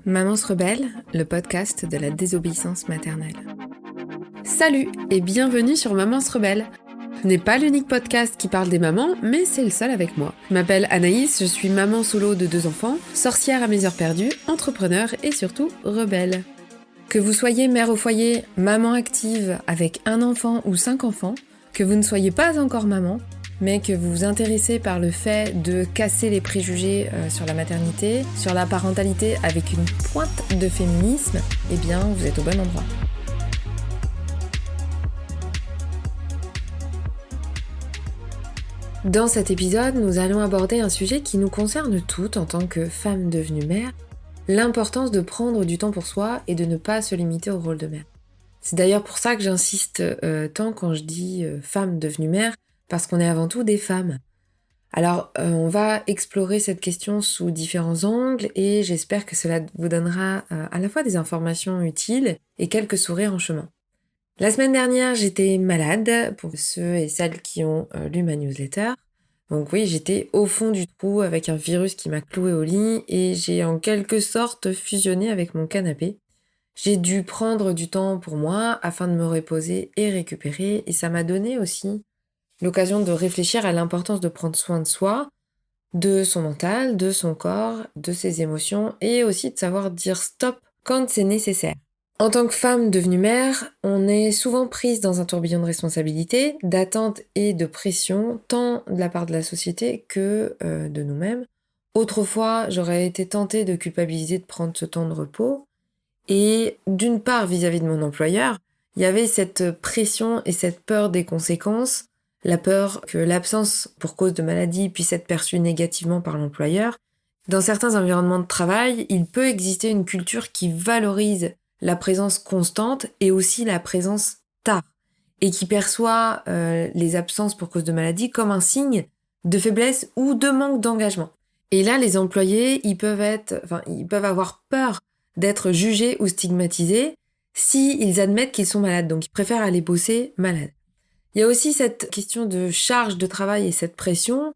Maman se rebelle, le podcast de la désobéissance maternelle. Salut et bienvenue sur Maman se rebelle. Ce n'est pas l'unique podcast qui parle des mamans, mais c'est le seul avec moi. Je m'appelle Anaïs, je suis maman solo de 2 enfants, sorcière à mes heures perdues, entrepreneur et surtout rebelle. Que vous soyez mère au foyer, maman active avec 1 enfant ou 5 enfants, que vous ne soyez pas encore maman, mais que vous vous intéressez par le fait de casser les préjugés sur la maternité, sur la parentalité avec une pointe de féminisme, eh bien vous êtes au bon endroit. Dans cet épisode, nous allons aborder un sujet qui nous concerne toutes en tant que femmes devenues mères, l'importance de prendre du temps pour soi et de ne pas se limiter au rôle de mère. C'est d'ailleurs pour ça que j'insiste tant quand je dis femmes devenues mères, parce qu'on est avant tout des femmes. Alors, on va explorer cette question sous différents angles et j'espère que cela vous donnera à la fois des informations utiles et quelques sourires en chemin. La semaine dernière, j'étais malade, pour ceux et celles qui ont lu ma newsletter. Donc oui, j'étais au fond du trou avec un virus qui m'a cloué au lit et j'ai en quelque sorte fusionné avec mon canapé. J'ai dû prendre du temps pour moi afin de me reposer et récupérer et ça m'a donné aussi l'occasion de réfléchir à l'importance de prendre soin de soi, de son mental, de son corps, de ses émotions et aussi de savoir dire stop quand c'est nécessaire. En tant que femme devenue mère, on est souvent prise dans un tourbillon de responsabilités, d'attentes et de pression, tant de la part de la société que de nous-mêmes. Autrefois, j'aurais été tentée de culpabiliser de prendre ce temps de repos. Et d'une part, vis-à-vis de mon employeur, il y avait cette pression et cette peur des conséquences, la peur que l'absence pour cause de maladie puisse être perçue négativement par l'employeur. Dans certains environnements de travail, il peut exister une culture qui valorise la présence constante et aussi la présence tard, et qui perçoit les absences pour cause de maladie comme un signe de faiblesse ou de manque d'engagement. Et là, les employés, ils peuvent avoir peur d'être jugés ou stigmatisés s'ils admettent qu'ils sont malades, donc ils préfèrent aller bosser malades. Il y a aussi cette question de charge de travail et cette pression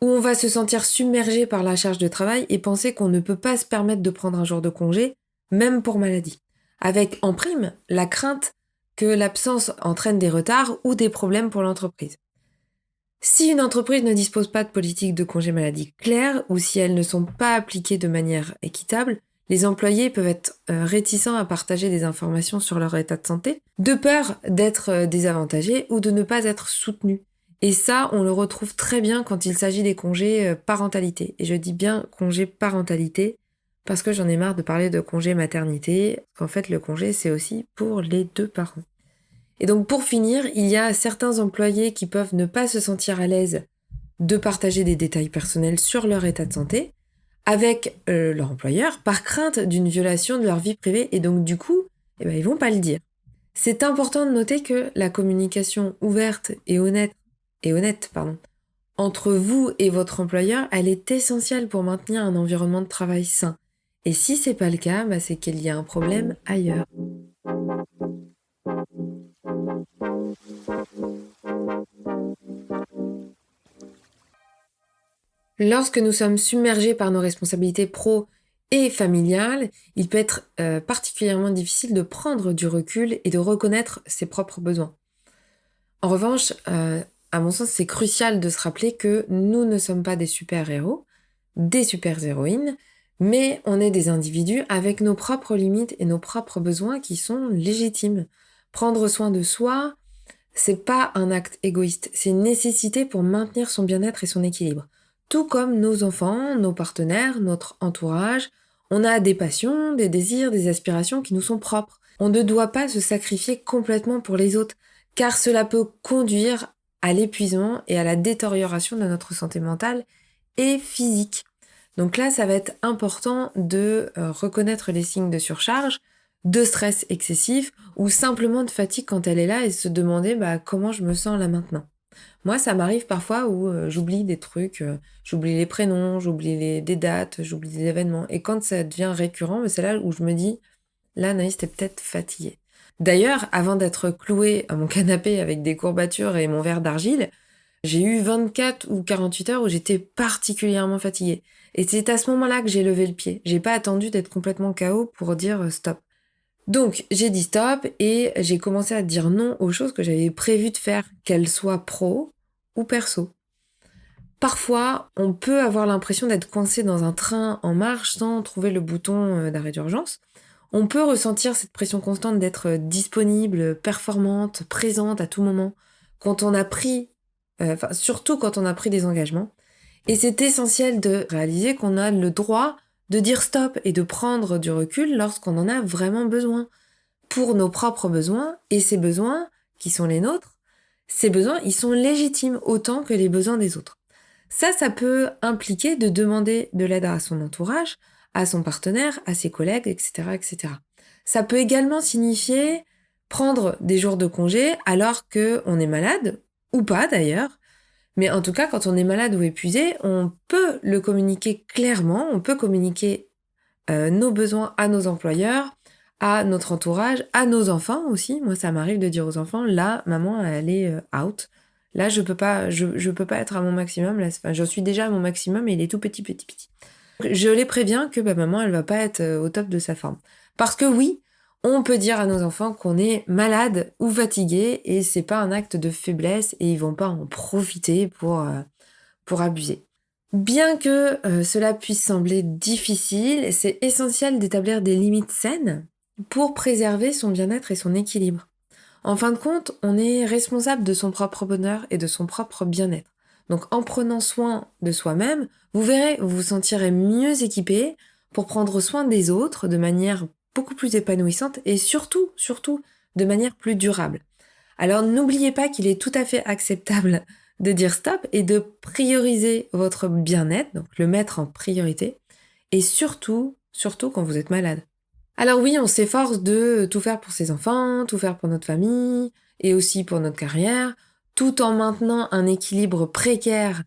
où on va se sentir submergé par la charge de travail et penser qu'on ne peut pas se permettre de prendre un jour de congé, même pour maladie. Avec en prime la crainte que l'absence entraîne des retards ou des problèmes pour l'entreprise. Si une entreprise ne dispose pas de politique de congé maladie claire ou si elles ne sont pas appliquées de manière équitable, les employés peuvent être réticents à partager des informations sur leur état de santé, de peur d'être désavantagés ou de ne pas être soutenus. Et ça, on le retrouve très bien quand il s'agit des congés parentalité. Et je dis bien congé parentalité parce que j'en ai marre de parler de congé maternité, qu'en fait le congé c'est aussi pour les 2 parents. Et donc pour finir, il y a certains employés qui peuvent ne pas se sentir à l'aise de partager des détails personnels sur leur état de santé, avec leur employeur par crainte d'une violation de leur vie privée et donc du coup, ils vont pas le dire. C'est important de noter que la communication ouverte et honnête entre vous et votre employeur, elle est essentielle pour maintenir un environnement de travail sain. Et si c'est pas le cas, c'est qu'il y a un problème ailleurs. Lorsque nous sommes submergés par nos responsabilités pro et familiales, il peut être particulièrement difficile de prendre du recul et de reconnaître ses propres besoins. En revanche, à mon sens, c'est crucial de se rappeler que nous ne sommes pas des super-héros, des super-héroïnes, mais on est des individus avec nos propres limites et nos propres besoins qui sont légitimes. Prendre soin de soi, c'est pas un acte égoïste, c'est une nécessité pour maintenir son bien-être et son équilibre. Tout comme nos enfants, nos partenaires, notre entourage, on a des passions, des désirs, des aspirations qui nous sont propres. On ne doit pas se sacrifier complètement pour les autres, car cela peut conduire à l'épuisement et à la détérioration de notre santé mentale et physique. Donc là, ça va être important de reconnaître les signes de surcharge, de stress excessif ou simplement de fatigue quand elle est là et se demander comment je me sens là maintenant. Moi, ça m'arrive parfois où j'oublie des trucs, j'oublie les prénoms, j'oublie des dates, j'oublie des événements. Et quand ça devient récurrent, c'est là où je me dis, là, Anaïs, t'es peut-être fatiguée. D'ailleurs, avant d'être clouée à mon canapé avec des courbatures et mon verre d'argile, J'ai eu 24 ou 48 heures où j'étais particulièrement fatiguée. Et c'est à ce moment-là que j'ai levé le pied. J'ai pas attendu d'être complètement KO pour dire stop. Donc, j'ai dit stop et j'ai commencé à dire non aux choses que j'avais prévu de faire, qu'elles soient pro ou perso. Parfois, on peut avoir l'impression d'être coincé dans un train en marche sans trouver le bouton d'arrêt d'urgence. On peut ressentir cette pression constante d'être disponible, performante, présente à tout moment, quand on a pris, surtout quand on a pris des engagements. Et c'est essentiel de réaliser qu'on a le droit de dire stop et de prendre du recul lorsqu'on en a vraiment besoin, pour nos propres besoins, et ces besoins, qui sont les nôtres, ces besoins, ils sont légitimes autant que les besoins des autres. Ça peut impliquer de demander de l'aide à son entourage, à son partenaire, à ses collègues, etc., etc. Ça peut également signifier prendre des jours de congé alors qu'on est malade, ou pas d'ailleurs, mais en tout cas, quand on est malade ou épuisé, on peut le communiquer clairement, on peut communiquer nos besoins à nos employeurs, à notre entourage, à nos enfants aussi. Moi, ça m'arrive de dire aux enfants, là, maman, elle est out. Là, je peux pas être à mon maximum. Là, enfin, je suis déjà à mon maximum et il est tout petit, petit, petit. Je les préviens que maman, elle va pas être au top de sa forme. Parce que oui, on peut dire à nos enfants qu'on est malade ou fatigué et c'est pas un acte de faiblesse et ils vont pas en profiter pour abuser. Bien que cela puisse sembler difficile, c'est essentiel d'établir des limites saines pour préserver son bien-être et son équilibre. En fin de compte, on est responsable de son propre bonheur et de son propre bien-être. Donc en prenant soin de soi-même, vous verrez, vous vous sentirez mieux équipé pour prendre soin des autres de manière beaucoup plus épanouissante et surtout, de manière plus durable. Alors n'oubliez pas qu'il est tout à fait acceptable de dire stop et de prioriser votre bien-être, donc le mettre en priorité, et surtout quand vous êtes malade. Alors oui, on s'efforce de tout faire pour ses enfants, tout faire pour notre famille, et aussi pour notre carrière, tout en maintenant un équilibre précaire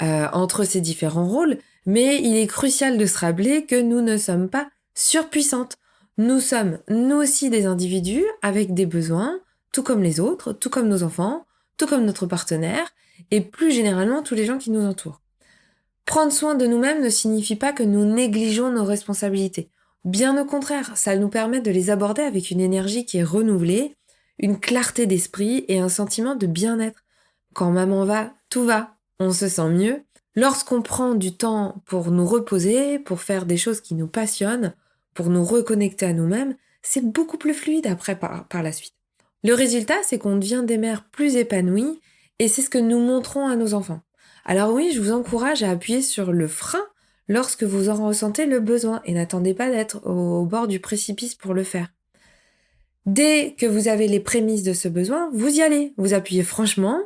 entre ces différents rôles, mais il est crucial de se rappeler que nous ne sommes pas surpuissantes. Nous sommes, nous aussi, des individus avec des besoins, tout comme les autres, tout comme nos enfants, tout comme notre partenaire, et plus généralement tous les gens qui nous entourent. Prendre soin de nous-mêmes ne signifie pas que nous négligeons nos responsabilités. Bien au contraire, ça nous permet de les aborder avec une énergie qui est renouvelée, une clarté d'esprit et un sentiment de bien-être. Quand maman va, tout va, on se sent mieux. Lorsqu'on prend du temps pour nous reposer, pour faire des choses qui nous passionnent, pour nous reconnecter à nous-mêmes, c'est beaucoup plus fluide après par la suite. Le résultat, c'est qu'on devient des mères plus épanouies et c'est ce que nous montrons à nos enfants. Alors oui, je vous encourage à appuyer sur le frein lorsque vous en ressentez le besoin et n'attendez pas d'être au bord du précipice pour le faire. Dès que vous avez les prémices de ce besoin, vous y allez, vous appuyez franchement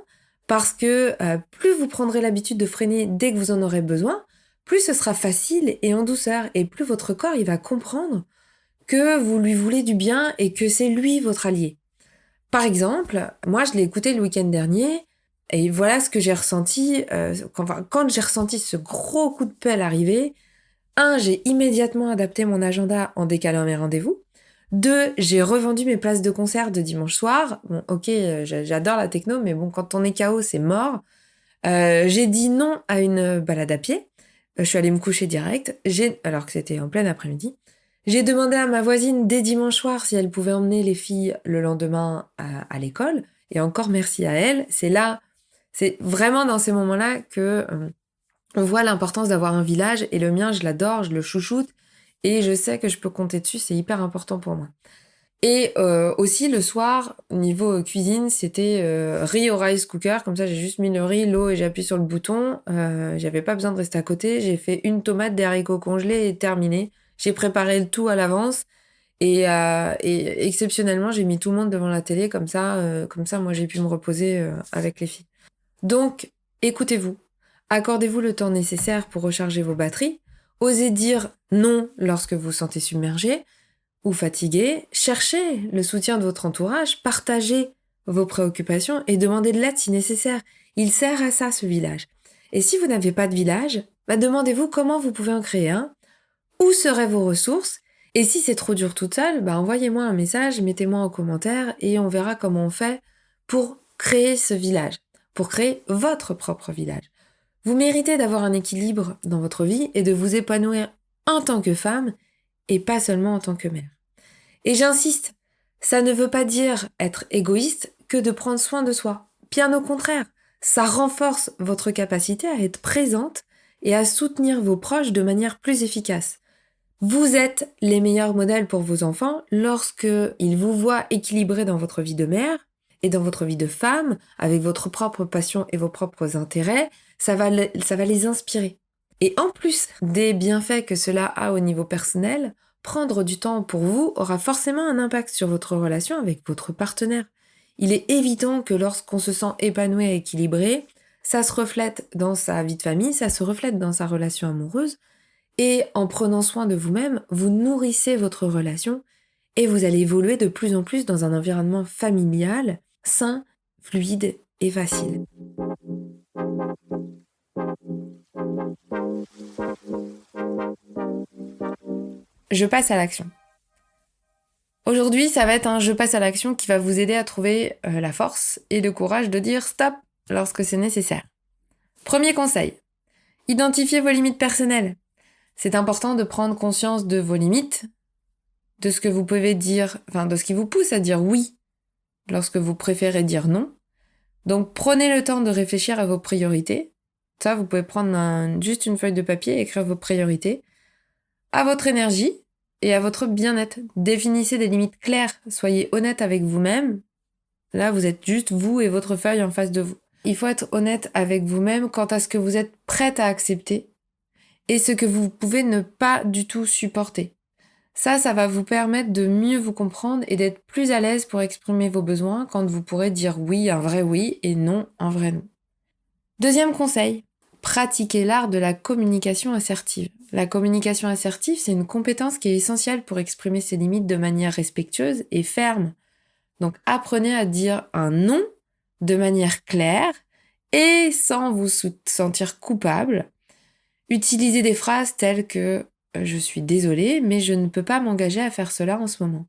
parce que plus vous prendrez l'habitude de freiner dès que vous en aurez besoin, plus ce sera facile et en douceur et plus votre corps il va comprendre que vous lui voulez du bien et que c'est lui votre allié. Par exemple, moi je l'ai écouté le week-end dernier et voilà ce que j'ai ressenti quand j'ai ressenti ce gros coup de pelle arriver. J'ai immédiatement adapté mon agenda en décalant mes rendez-vous. 2, j'ai revendu mes places de concert de dimanche soir. Bon, ok, j'adore la techno, mais bon, quand on est KO, c'est mort. J'ai dit non à une balade à pied. Je suis allée me coucher direct, alors que c'était en plein après-midi. J'ai demandé à ma voisine dès dimanche soir si elle pouvait emmener les filles le lendemain à l'école. Et encore merci à elle. C'est vraiment dans ces moments-là que on voit l'importance d'avoir un village. Et le mien, je l'adore, je le chouchoute. Et je sais que je peux compter dessus, c'est hyper important pour moi. Et aussi le soir, niveau cuisine, c'était riz au rice cooker. Comme ça, j'ai juste mis le riz, l'eau et j'ai appuyé sur le bouton. J'avais pas besoin de rester à côté. J'ai fait une tomate, des haricots congelés et terminé. J'ai préparé le tout à l'avance. Et exceptionnellement, j'ai mis tout le monde devant la télé. Comme ça, moi, j'ai pu me reposer avec les filles. Donc, écoutez-vous. Accordez-vous le temps nécessaire pour recharger vos batteries. Osez dire non lorsque vous vous sentez submergé ou fatigué, cherchez le soutien de votre entourage, partagez vos préoccupations et demandez de l'aide si nécessaire. Il sert à ça, ce village. Et si vous n'avez pas de village, demandez-vous comment vous pouvez en créer un, où seraient vos ressources, et si c'est trop dur toute seule, envoyez-moi un message, mettez-moi en commentaire et on verra comment on fait pour créer ce village. pour créer votre propre village. Vous méritez d'avoir un équilibre dans votre vie et de vous épanouir en tant que femme et pas seulement en tant que mère. Et j'insiste, ça ne veut pas dire être égoïste que de prendre soin de soi. Bien au contraire, ça renforce votre capacité à être présente et à soutenir vos proches de manière plus efficace. Vous êtes les meilleurs modèles pour vos enfants lorsque ils vous voient équilibrés dans votre vie de mère et dans votre vie de femme, avec votre propre passion et vos propres intérêts, ça va les inspirer. Et en plus des bienfaits que cela a au niveau personnel, prendre du temps pour vous aura forcément un impact sur votre relation avec votre partenaire. Il est évident que lorsqu'on se sent épanoui et équilibré, ça se reflète dans sa vie de famille, ça se reflète dans sa relation amoureuse, et en prenant soin de vous-même, vous nourrissez votre relation et vous allez évoluer de plus en plus dans un environnement familial, sain, fluide et facile. Je passe à l'action. Aujourd'hui, ça va être un je passe à l'action qui va vous aider à trouver la force et le courage de dire stop lorsque c'est nécessaire. Premier conseil, identifiez vos limites personnelles. C'est important de prendre conscience de vos limites, de ce que vous pouvez dire, de ce qui vous pousse à dire oui lorsque vous préférez dire non. Donc prenez le temps de réfléchir à vos priorités. Ça, vous pouvez prendre juste une feuille de papier et écrire vos priorités, à votre énergie et à votre bien-être. Définissez des limites claires, soyez honnête avec vous-même. Là, vous êtes juste vous et votre feuille en face de vous. Il faut être honnête avec vous-même quant à ce que vous êtes prête à accepter et ce que vous pouvez ne pas du tout supporter. Ça va vous permettre de mieux vous comprendre et d'être plus à l'aise pour exprimer vos besoins quand vous pourrez dire oui, un vrai oui, et non, un vrai non. Deuxième conseil, pratiquez l'art de la communication assertive. La communication assertive, c'est une compétence qui est essentielle pour exprimer ses limites de manière respectueuse et ferme. Donc apprenez à dire un non de manière claire et sans vous sentir coupable. Utilisez des phrases telles que « je suis désolée, mais je ne peux pas m'engager à faire cela en ce moment ».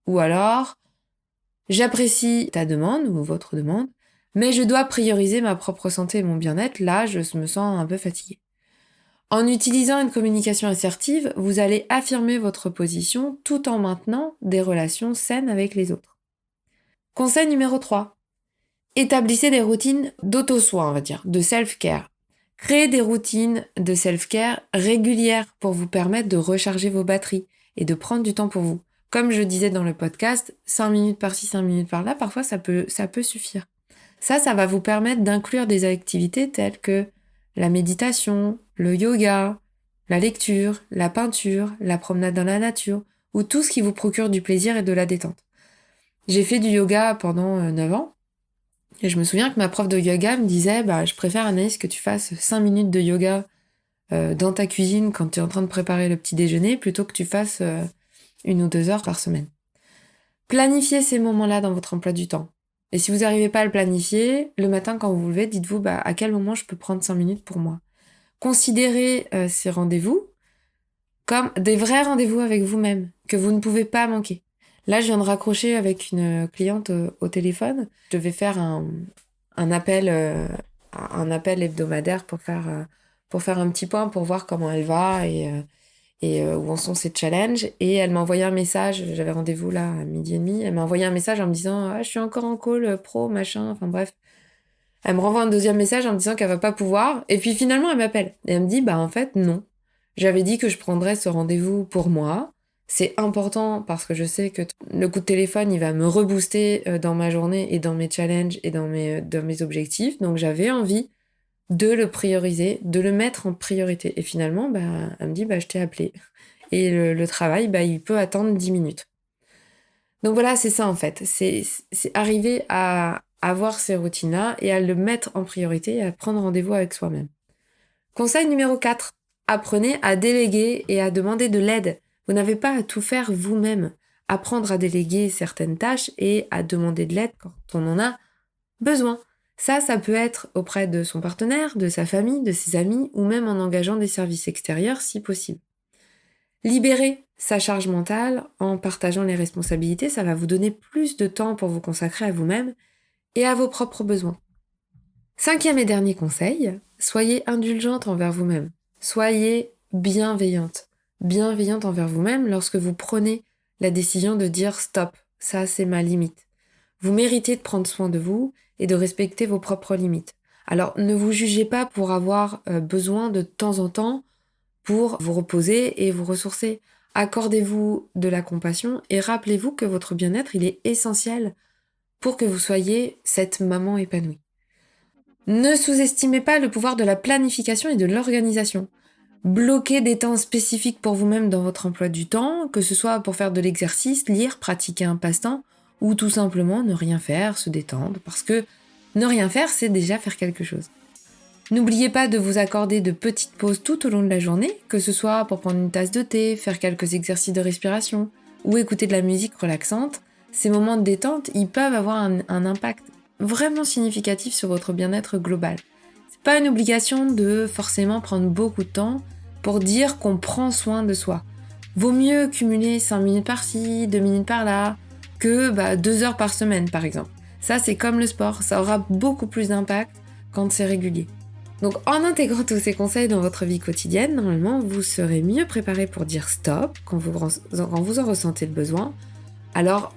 Ou alors « j'apprécie ta demande ou votre demande, mais je dois prioriser ma propre santé et mon bien-être, là je me sens un peu fatiguée ». En utilisant une communication assertive, vous allez affirmer votre position tout en maintenant des relations saines avec les autres. Conseil numéro 3. Établissez des routines d'auto-soin, on va dire, de self-care. Créez des routines de self-care régulières pour vous permettre de recharger vos batteries et de prendre du temps pour vous. Comme je disais dans le podcast, 5 minutes par-ci, 5 minutes par-là, parfois ça peut suffire. Ça va vous permettre d'inclure des activités telles que la méditation, le yoga, la lecture, la peinture, la promenade dans la nature, ou tout ce qui vous procure du plaisir et de la détente. J'ai fait du yoga pendant 9 ans, et je me souviens que ma prof de yoga me disait « je préfère, Anaïs, que tu fasses 5 minutes de yoga dans ta cuisine quand tu es en train de préparer le petit déjeuner, plutôt que tu fasses 1 ou 2 heures par semaine. » Planifiez ces moments-là dans votre emploi du temps. Et si vous n'arrivez pas à le planifier, le matin quand vous vous levez, dites-vous à quel moment je peux prendre 5 minutes pour moi. Considérez ces rendez-vous comme des vrais rendez-vous avec vous-même, que vous ne pouvez pas manquer. Là, je viens de raccrocher avec une cliente au téléphone. Je devais faire un appel hebdomadaire pour faire un petit point, pour voir comment elle va et où en sont ses challenges. Et elle m'a envoyé un message, j'avais rendez-vous là à 12h30, elle m'a envoyé un message en me disant « je suis encore en call pro, machin », enfin bref. Elle me renvoie un deuxième message en me disant qu'elle va pas pouvoir. Et puis finalement, elle m'appelle. Et elle me dit « en fait, non. J'avais dit que je prendrais ce rendez-vous pour moi. C'est important parce que je sais que le coup de téléphone, il va me rebooster dans ma journée et dans mes challenges et dans mes objectifs. Donc j'avais envie de le prioriser, de le mettre en priorité. » Et finalement, elle me dit « je t'ai appelé. » Et le travail, il peut attendre 10 minutes. Donc voilà, c'est ça en fait. C'est arriver à avoir ces routines-là et à le mettre en priorité et à prendre rendez-vous avec soi-même. Conseil numéro 4. Apprenez à déléguer et à demander de l'aide. Vous n'avez pas à tout faire vous-même. Apprendre à déléguer certaines tâches et à demander de l'aide quand on en a besoin. Ça peut être auprès de son partenaire, de sa famille, de ses amis ou même en engageant des services extérieurs si possible. Libérer sa charge mentale en partageant les responsabilités, ça va vous donner plus de temps pour vous consacrer à vous-même et à vos propres besoins. 5e et dernier conseil, soyez indulgente envers vous-même. Soyez bienveillante. Bienveillante envers vous-même lorsque vous prenez la décision de dire stop, ça c'est ma limite. Vous méritez de prendre soin de vous et de respecter vos propres limites. Alors ne vous jugez pas pour avoir besoin de temps en temps pour vous reposer et vous ressourcer. Accordez-vous de la compassion et rappelez-vous que votre bien-être, il est essentiel pour que vous soyez cette maman épanouie. Ne sous-estimez pas le pouvoir de la planification et de l'organisation. Bloquez des temps spécifiques pour vous-même dans votre emploi du temps, que ce soit pour faire de l'exercice, lire, pratiquer un passe-temps, ou tout simplement ne rien faire, se détendre, parce que ne rien faire, c'est déjà faire quelque chose. N'oubliez pas de vous accorder de petites pauses tout au long de la journée, que ce soit pour prendre une tasse de thé, faire quelques exercices de respiration, ou écouter de la musique relaxante. Ces moments de détente, ils peuvent avoir un impact vraiment significatif sur votre bien-être global. C'est pas une obligation de forcément prendre beaucoup de temps pour dire qu'on prend soin de soi. Vaut mieux cumuler 5 minutes par-ci, 2 minutes par-là, que 2 heures par semaine par exemple. Ça c'est comme le sport, ça aura beaucoup plus d'impact quand c'est régulier. Donc en intégrant tous ces conseils dans votre vie quotidienne, normalement vous serez mieux préparé pour dire stop quand vous en ressentez le besoin. Alors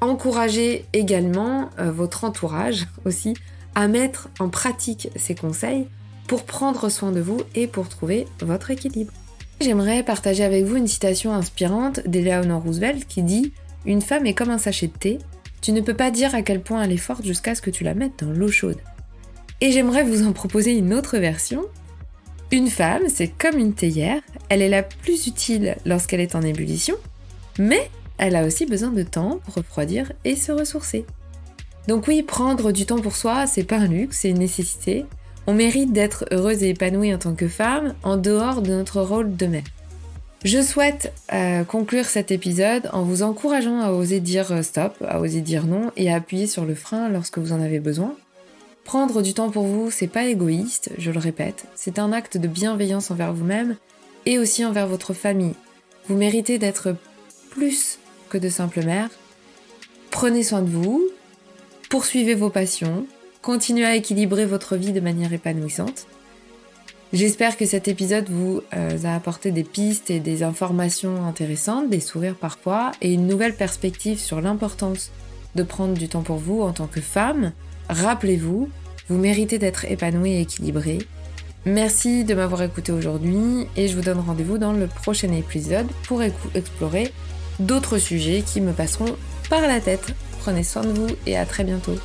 encouragez également votre entourage aussi à mettre en pratique ces conseils pour prendre soin de vous et pour trouver votre équilibre. J'aimerais partager avec vous une citation inspirante d'Eleanor Roosevelt qui dit « Une femme est comme un sachet de thé, tu ne peux pas dire à quel point elle est forte jusqu'à ce que tu la mettes dans l'eau chaude. » Et j'aimerais vous en proposer une autre version. Une femme, c'est comme une théière, elle est la plus utile lorsqu'elle est en ébullition, mais elle a aussi besoin de temps pour refroidir et se ressourcer. Donc oui, prendre du temps pour soi, c'est pas un luxe, c'est une nécessité. On mérite d'être heureuse et épanouie en tant que femme, en dehors de notre rôle de mère. Je souhaite conclure cet épisode en vous encourageant à oser dire stop, à oser dire non et à appuyer sur le frein lorsque vous en avez besoin. Prendre du temps pour vous, c'est pas égoïste, je le répète, c'est un acte de bienveillance envers vous-même et aussi envers votre famille. Vous méritez d'être plus que de simples mères. Prenez soin de vous, poursuivez vos passions, continuez à équilibrer votre vie de manière épanouissante. J'espère que cet épisode vous a apporté des pistes et des informations intéressantes, des sourires parfois, et une nouvelle perspective sur l'importance de prendre du temps pour vous en tant que femme. Rappelez-vous, vous méritez d'être épanouie et équilibrée. Merci de m'avoir écouté aujourd'hui et je vous donne rendez-vous dans le prochain épisode pour explorer d'autres sujets qui me passeront par la tête. Prenez soin de vous et à très bientôt.